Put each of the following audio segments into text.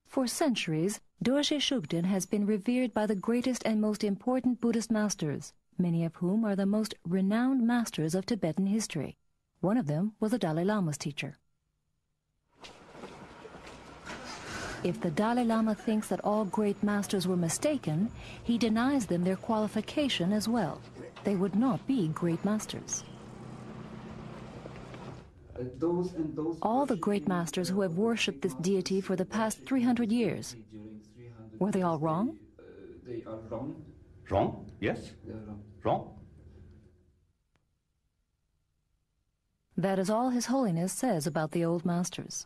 For centuries, Dorje Shugden has been revered by the greatest and most important Buddhist masters, many of whom are the most renowned masters of Tibetan history. One of them was the Dalai Lama's teacher. If the Dalai Lama thinks that all great masters were mistaken, he denies them their qualification as well. They would not be great masters. All the great masters who have worshipped this deity for the past 300 years, were they all wrong? They are wrong. Wrong? Yes. They are wrong. Wrong. That is all His Holiness says about the old masters.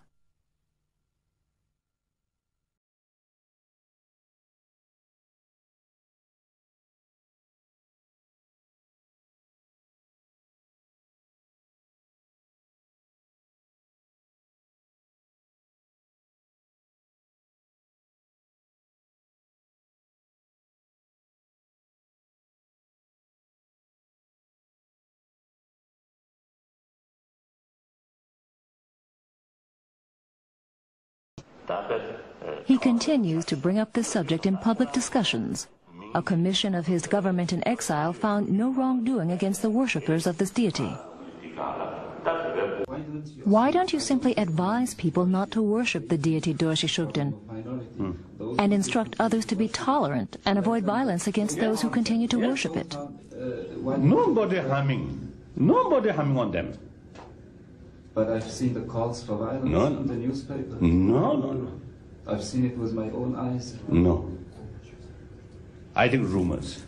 He continues to bring up this subject in public discussions. A commission of his government in exile found no wrongdoing against the worshippers of this deity. Why don't you simply advise people not to worship the deity Dorje Shugden and instruct others to be tolerant and avoid violence against those who continue to worship it? Nobody harming on them. But I've seen the calls for violence in the newspaper. No. I've seen it with my own eyes. No. I think rumors.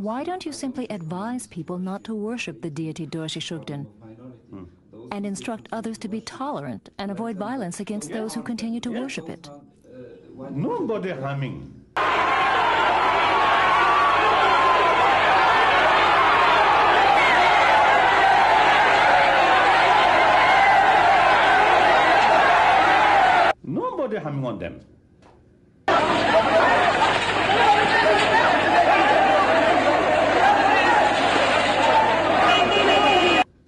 Why don't you simply advise people not to worship the deity Dorje Shugden and instruct others to be tolerant and avoid violence against those who continue to worship it? Nobody harming. Nobody harming on them.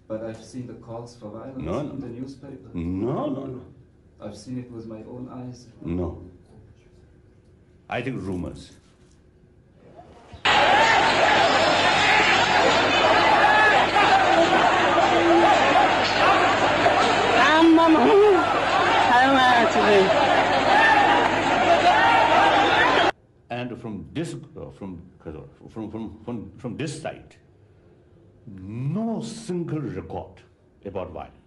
But I've seen the calls for violence in the newspaper. No. I've seen it with my own eyes. No. I think rumors. And from this side, no single record about violence.